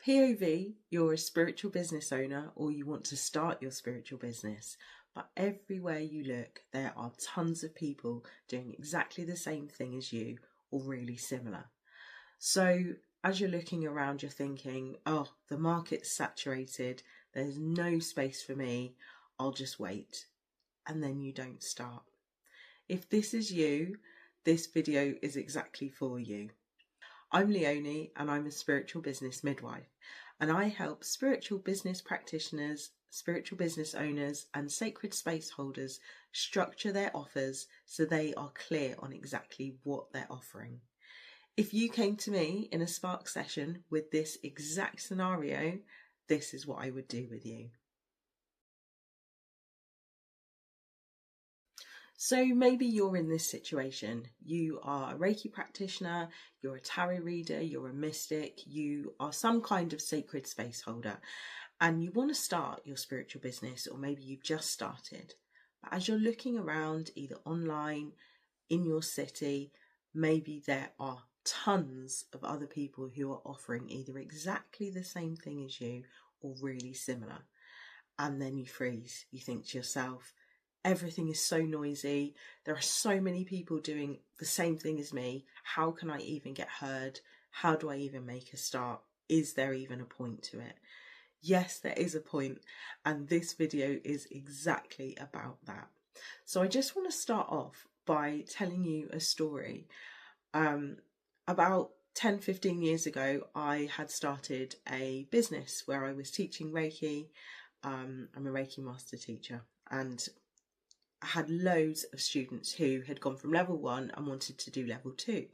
POV, you're a spiritual business owner or you want to start your spiritual business, but everywhere you look, there are tons of people doing exactly the same thing as you or really similar. So as you're looking around, you're thinking, oh, the market's saturated, there's no space for me, I'll just wait. And then you don't start. If this is you, this video is exactly for you. I'm Leonie and I'm a spiritual business midwife, and I help spiritual business practitioners, spiritual business owners and sacred space holders structure their offers so they are clear on exactly what they're offering. If you came to me in a Spark session with this exact scenario, this is what I would do with you. So maybe you're in this situation. You are a Reiki practitioner, you're a tarot reader, you're a mystic, you are some kind of sacred space holder, and you want to start your spiritual business, or maybe you've just started. But as you're looking around, either online, in your city, maybe there are tons of other people who are offering either exactly the same thing as you or really similar. And then you freeze. You think to yourself, everything is so noisy. There are so many people doing the same thing as me. How can I even get heard? How do I even make a start? Is there even a point to it? Yes, there is a point, and this video is exactly about that. So I just want to start off by telling you a story. About 10-15 years ago, I had started a business where I was teaching Reiki. I'm a Reiki master teacher, and I had loads of students who had gone from level 1 and wanted to do level 2.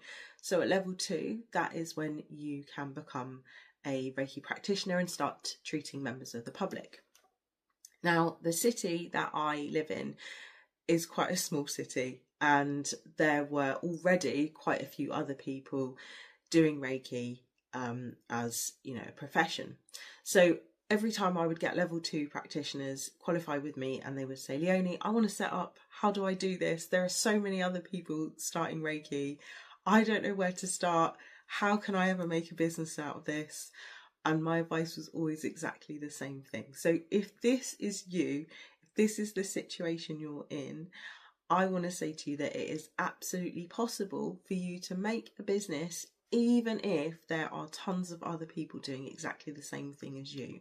So at level 2, that is when you can become a Reiki practitioner and start treating members of the public. Now, the city that I live in is quite a small city, and there were already quite a few other people doing Reiki as, a profession. So every time I would get level 2 practitioners qualify with me and they would say, Leonie, I want to set up, how do I do this? There are so many other people starting Reiki. I don't know where to start. How can I ever make a business out of this? And my advice was always exactly the same thing. So if this is you, if this is the situation you're in, I want to say to you that it is absolutely possible for you to make a business even if there are tons of other people doing exactly the same thing as you.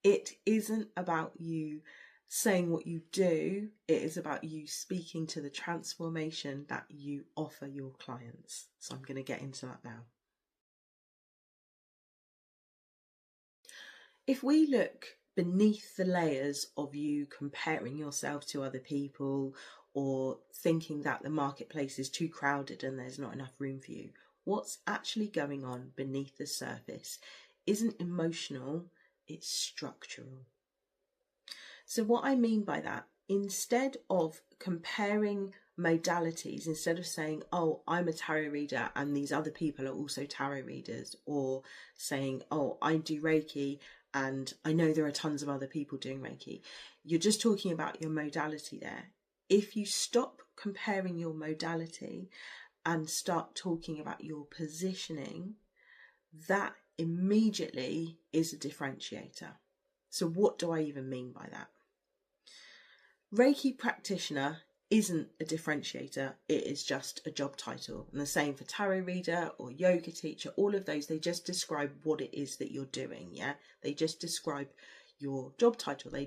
It isn't about you saying what you do, it is about you speaking to the transformation that you offer your clients. So I'm going to get into that now. If we look beneath the layers of you comparing yourself to other people or thinking that the marketplace is too crowded and there's not enough room for you, what's actually going on beneath the surface isn't emotional, it's structural. So what I mean by that, instead of comparing modalities, instead of saying, oh, I'm a tarot reader and these other people are also tarot readers, or saying, oh, I do Reiki and I know there are tons of other people doing Reiki, you're just talking about your modality there. If you stop comparing your modality and start talking about your positioning, that immediately is a differentiator. So what do I even mean by that? Reiki practitioner isn't a differentiator, it is just a job title. And the same for tarot reader or yoga teacher, all of those, they just describe what it is that you're doing, yeah? They just describe your job title, they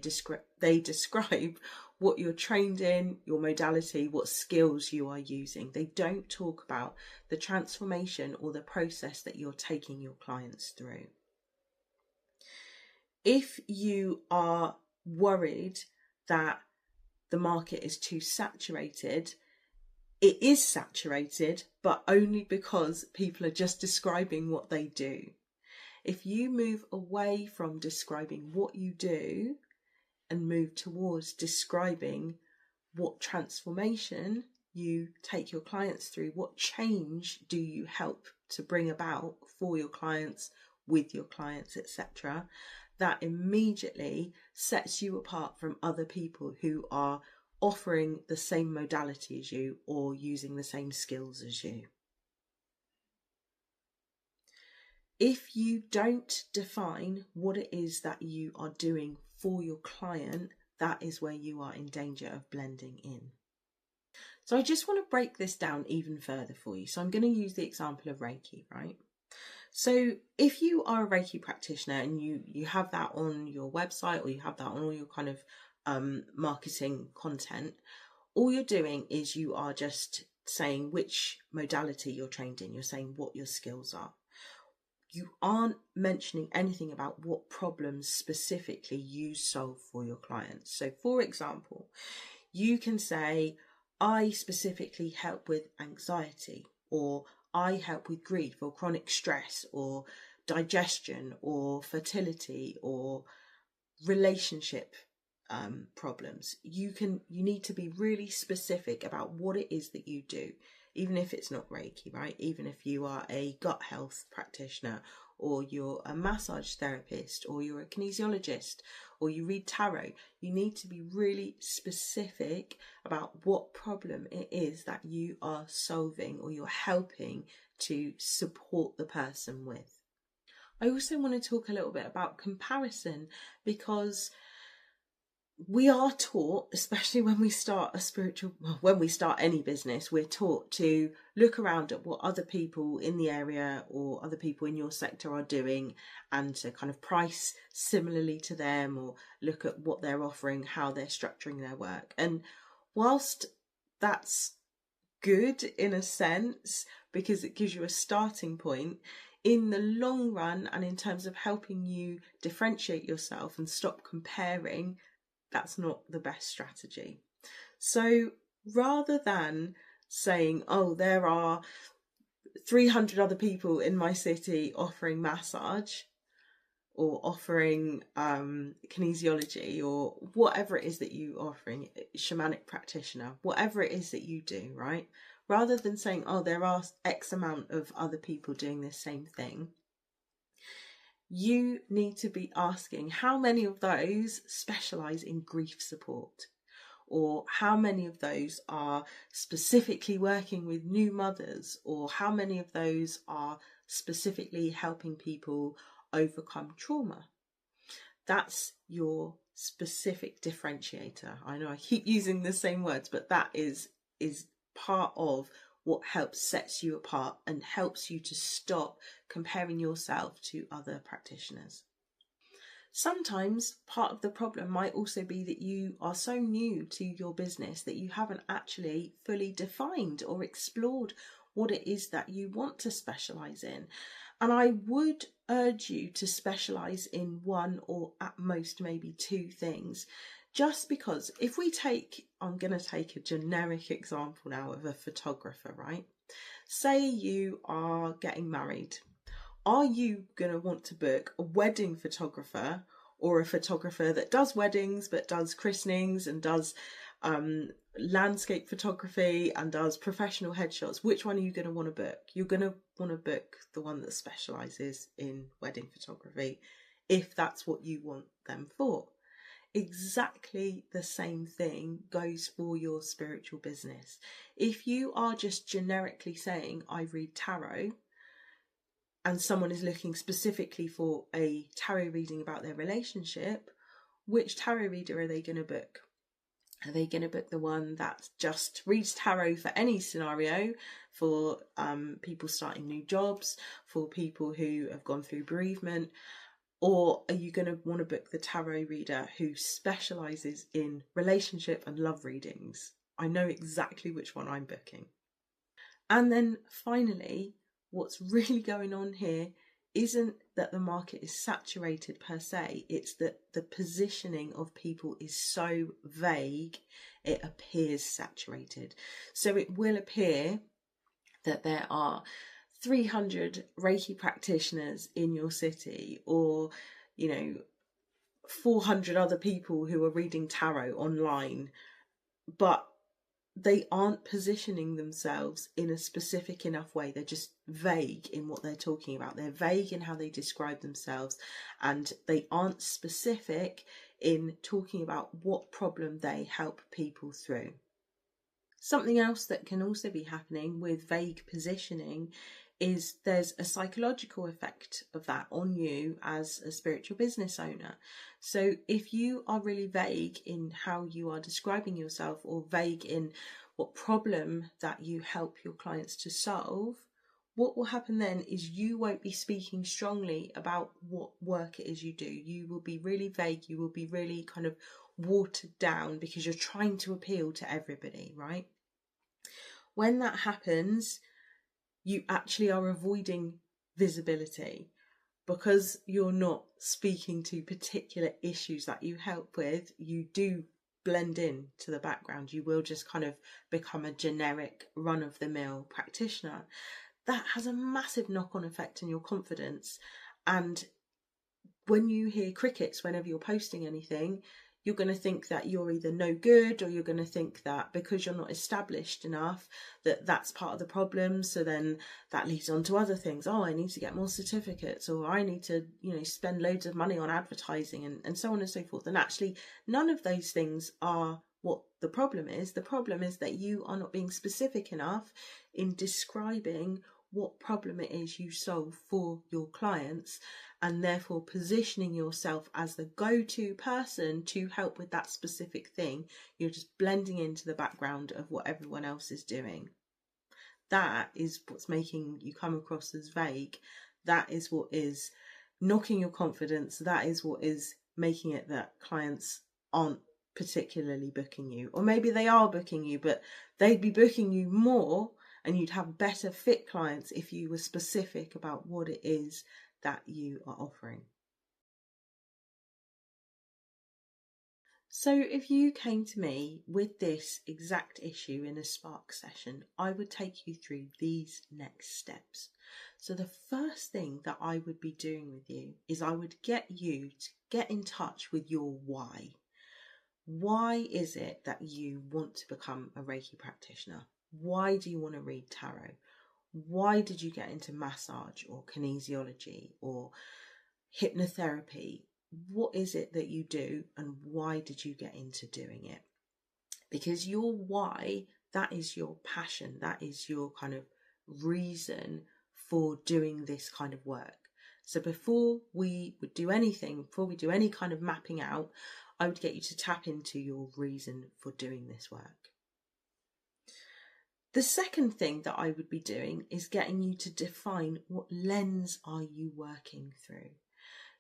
describe what you're trained in, your modality, what skills you are using. They don't talk about the transformation or the process that you're taking your clients through. If you are worried that the market is too saturated, it is saturated, but only because people are just describing what they do. If you move away from describing what you do and move towards describing what transformation you take your clients through, what change do you help to bring about for your clients, with your clients, etc., that immediately sets you apart from other people who are offering the same modality as you or using the same skills as you. If you don't define what it is that you are doing for your client, that is where you are in danger of blending in. So I just want to break this down even further for you. So I'm going to use the example of Reiki, right? So if you are a Reiki practitioner and you have that on your website, or you have that on all your kind of marketing content, all you're doing is you are just saying which modality you're trained in. You're saying what your skills are. You aren't mentioning anything about what problems specifically you solve for your clients. So for example, you can say, I specifically help with anxiety, or I help with grief or chronic stress or digestion or fertility or relationship problems. You need to be really specific about what it is that you do, even if it's not Reiki, right? Even if you are a gut health practitioner, or you're a massage therapist, or you're a kinesiologist, or you read tarot, you need to be really specific about what problem it is that you are solving or you're helping to support the person with. I also want to talk a little bit about comparison, because we are taught, especially when we start when we start any business, we're taught to look around at what other people in the area or other people in your sector are doing, and to kind of price similarly to them, or look at what they're offering, how they're structuring their work. And whilst that's good in a sense, because it gives you a starting point, in the long run, and in terms of helping you differentiate yourself and stop comparing, that's not the best strategy. So rather than saying, oh, there are 300 other people in my city offering massage or offering kinesiology, or whatever it is that you are offering, shamanic practitioner, whatever it is that you do, right? Rather than saying, oh, there are X amount of other people doing the same thing, you need to be asking how many of those specialize in grief support, or how many of those are specifically working with new mothers, or how many of those are specifically helping people overcome trauma. That's your specific differentiator. I know I keep using the same words, but that is part of what sets you apart and helps you to stop comparing yourself to other practitioners. Sometimes part of the problem might also be that you are so new to your business that you haven't actually fully defined or explored what it is that you want to specialize in. And I would urge you to specialize in one, or at most maybe two things. Just because if I'm going to take a generic example now of a photographer, right? Say you are getting married. Are you going to want to book a wedding photographer, or a photographer that does weddings but does christenings and does landscape photography and does professional headshots? Which one are you going to want to book? You're going to want to book the one that specialises in wedding photography, if that's what you want them for. Exactly the same thing goes for your spiritual business. If you are just generically saying, I read tarot, and someone is looking specifically for a tarot reading about their relationship, which tarot reader are they going to book? Are they going to book the one that just reads tarot for any scenario, for people starting new jobs, for people who have gone through bereavement? Or are you going to want to book the tarot reader who specialises in relationship and love readings? I know exactly which one I'm booking. And then finally, what's really going on here isn't that the market is saturated per se, it's that the positioning of people is so vague, it appears saturated. So it will appear that there are 300 Reiki practitioners in your city, or 400 other people who are reading tarot online, but they aren't positioning themselves in a specific enough way. They're just vague in what they're talking about. They're vague in how they describe themselves, and they aren't specific in talking about what problem they help people through. Something else that can also be happening with vague positioning is there's a psychological effect of that on you as a spiritual business owner. So if you are really vague in how you are describing yourself, or vague in what problem that you help your clients to solve, what will happen then is you won't be speaking strongly about what work it is you do. You will be really vague. You will be really kind of watered down because you're trying to appeal to everybody, right? When that happens, you actually are avoiding visibility because you're not speaking to particular issues that you help with. You do blend in to the background. You will just kind of become a generic run-of-the-mill practitioner. That has a massive knock-on effect on your confidence. And when you hear crickets whenever you're posting anything, you're going to think that you're either no good, or you're going to think that because you're not established enough, that that's part of the problem. So then that leads on to other things. Oh, I need to get more certificates, or I need to, spend loads of money on advertising, and so on and so forth. And actually, none of those things are what the problem is. The problem is that you are not being specific enough in describing what problem it is you solve for your clients, and therefore positioning yourself as the go-to person to help with that specific thing. You're just blending into the background of what everyone else is doing. That is what's making you come across as vague. That is what is knocking your confidence. That is what is making it that clients aren't particularly booking you. Or maybe they are booking you, but they'd be booking you more, and you'd have better fit clients if you were specific about what it is that you are offering. So if you came to me with this exact issue in a Spark session, I would take you through these next steps. So the first thing that I would be doing with you is I would get you to get in touch with your why. Why is it that you want to become a Reiki practitioner? Why do you want to read tarot? Why did you get into massage or kinesiology or hypnotherapy? What is it that you do, and why did you get into doing it? Because your why, that is your passion, that is your kind of reason for doing this kind of work. So before we would do anything, before we do any kind of mapping out, I would get you to tap into your reason for doing this work. The second thing that I would be doing is getting you to define what lens are you working through.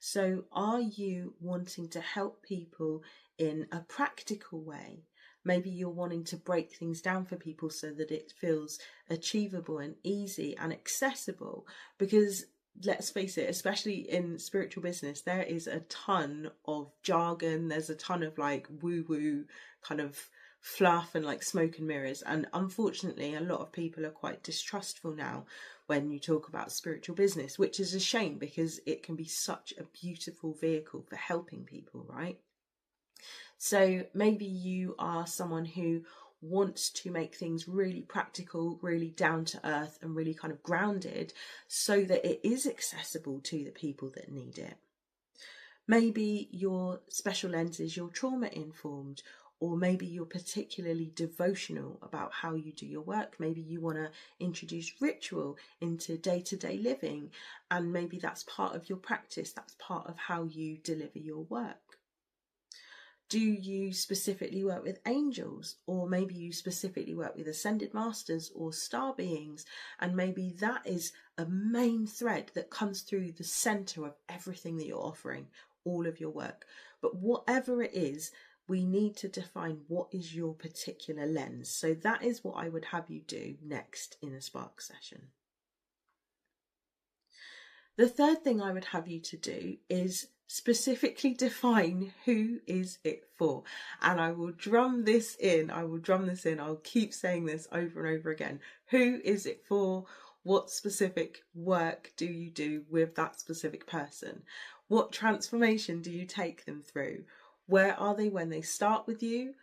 So are you wanting to help people in a practical way? Maybe you're wanting to break things down for people so that it feels achievable and easy and accessible. Because let's face it, especially in spiritual business, there is a ton of jargon. There's a ton of like woo-woo kind of fluff and like smoke and mirrors, and unfortunately a lot of people are quite distrustful now when you talk about spiritual business, which is a shame because it can be such a beautiful vehicle for helping people, right? So maybe you are someone who wants to make things really practical, really down to earth, and really kind of grounded so that it is accessible to the people that need it. Maybe your special lens is you're trauma informed, or maybe you're particularly devotional about how you do your work. Maybe you want to introduce ritual into day-to-day living, and maybe that's part of your practice, that's part of how you deliver your work. Do you specifically work with angels, or maybe you specifically work with ascended masters or star beings, and maybe that is a main thread that comes through the center of everything that you're offering, all of your work. But whatever it is, we need to define what is your particular lens. So that is what I would have you do next in a Spark session. The third thing I would have you to do is specifically define who is it for. And I will drum this in. I'll keep saying this over and over again. Who is it for? What specific work do you do with that specific person? What transformation do you take them through? Where are they when they start with you?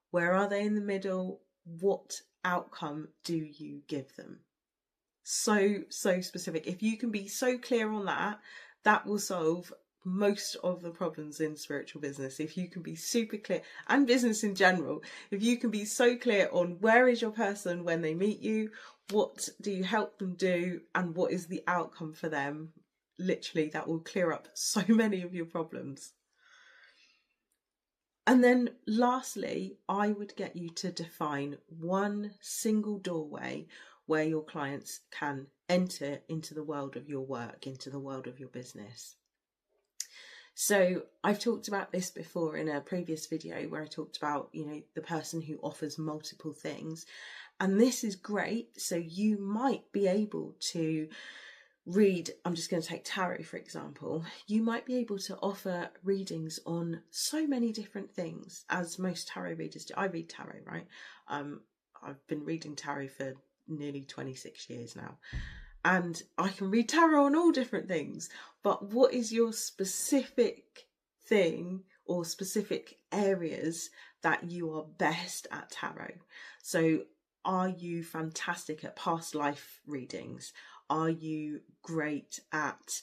Where are they in the middle? What outcome do you give them? So specific. If you can be so clear on that, that will solve most of the problems in spiritual business. If you can be super clear, and business in general, if you can be so clear on where is your person when they meet you, what do you help them do, and what is the outcome for them? Literally, that will clear up so many of your problems. And then lastly, I would get you to define one single doorway where your clients can enter into the world of your work, into the world of your business. So I've talked about this before in a previous video where I talked about, the person who offers multiple things. And this is great. So you might be able to read, I'm just going to take tarot for example, you might be able to offer readings on so many different things, as most tarot readers do. I read tarot, right? I've been reading tarot for nearly 26 years now, and I can read tarot on all different things. But what is your specific thing or specific areas that you are best at tarot? So are you fantastic at past life readings? Are you great at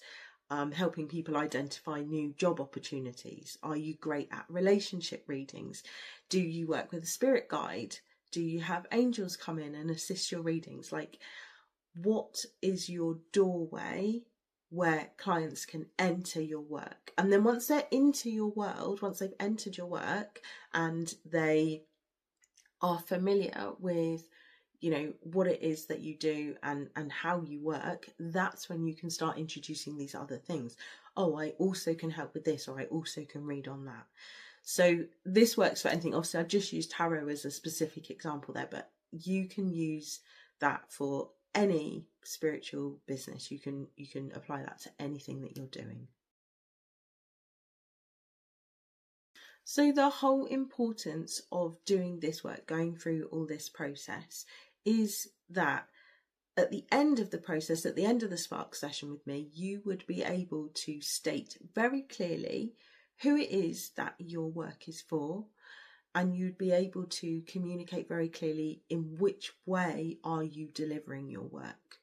helping people identify new job opportunities? Are you great at relationship readings? Do you work with a spirit guide? Do you have angels come in and assist your readings? Like, what is your doorway where clients can enter your work? And then once they're into your world, once they've entered your work and they are familiar with what it is that you do and how you work, that's when you can start introducing these other things. Oh, I also can help with this, or I also can read on that. So this works for anything. Obviously, I've just used tarot as a specific example there, but you can use that for any spiritual business. You can apply that to anything that you're doing. So the whole importance of doing this work, going through all this process, is that at the end of the process, at the end of the spark session with me, you would be able to state very clearly who it is that your work is for, and you'd be able to communicate very clearly in which way are you delivering your work.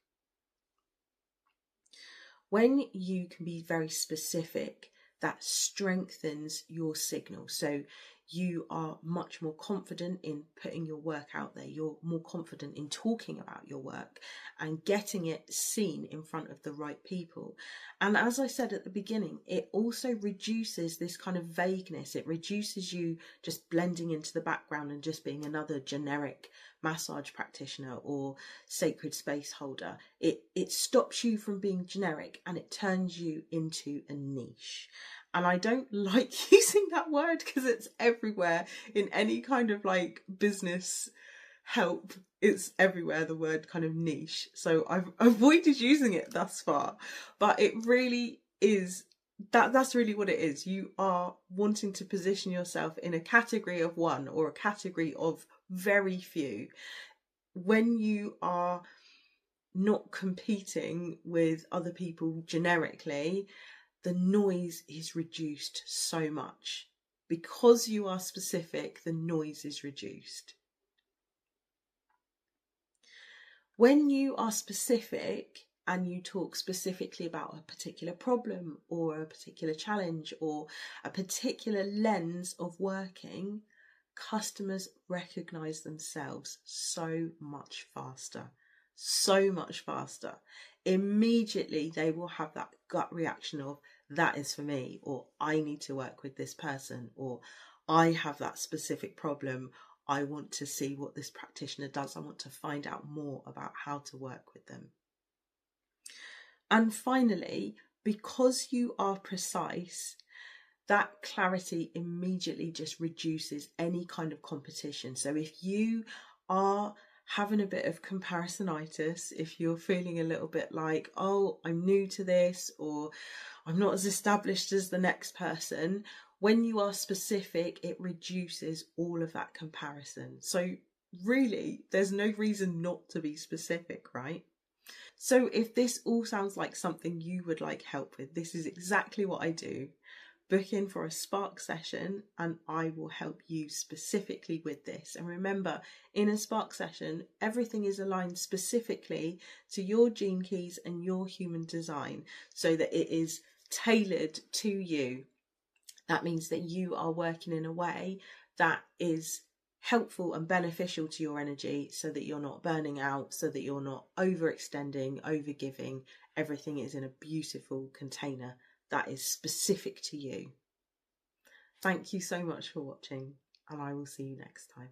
When you can be very specific, that strengthens your signal. So you are much more confident in putting your work out there. You're more confident in talking about your work and getting it seen in front of the right people. And as I said at the beginning, it also reduces this kind of vagueness. It reduces you just blending into the background and just being another generic massage practitioner or sacred space holder. It stops you from being generic and it turns you into a niche. And I don't like using that word because it's everywhere in any kind of like business help. It's everywhere, the word kind of niche. So I've avoided using it thus far, but it really is that's really what it is. You are wanting to position yourself in a category of one or a category of very few. When you are not competing with other people generically, the noise is reduced so much. Because you are specific, the noise is reduced. When you are specific and you talk specifically about a particular problem or a particular challenge or a particular lens of working, customers recognize themselves so much faster. So much faster. Immediately they will have that gut reaction of, that is for me, or I need to work with this person, or I have that specific problem. I want to see what this practitioner does. I want to find out more about how to work with them. And finally, because you are precise, that clarity immediately just reduces any kind of competition. So if you are having a bit of comparisonitis, if you're feeling a little bit like, oh, I'm new to this, or I'm not as established as the next person, when you are specific, it reduces all of that comparison. So really, there's no reason not to be specific, right? So if this all sounds like something you would like help with, this is exactly what I do. Book in for a spark session and I will help you specifically with this. And remember, in a spark session, everything is aligned specifically to your gene keys and your human design so that it is tailored to you. That means that you are working in a way that is helpful and beneficial to your energy, so that you're not burning out, so that you're not overextending, overgiving. Everything is in a beautiful container that is specific to you. Thank you so much for watching, and I will see you next time.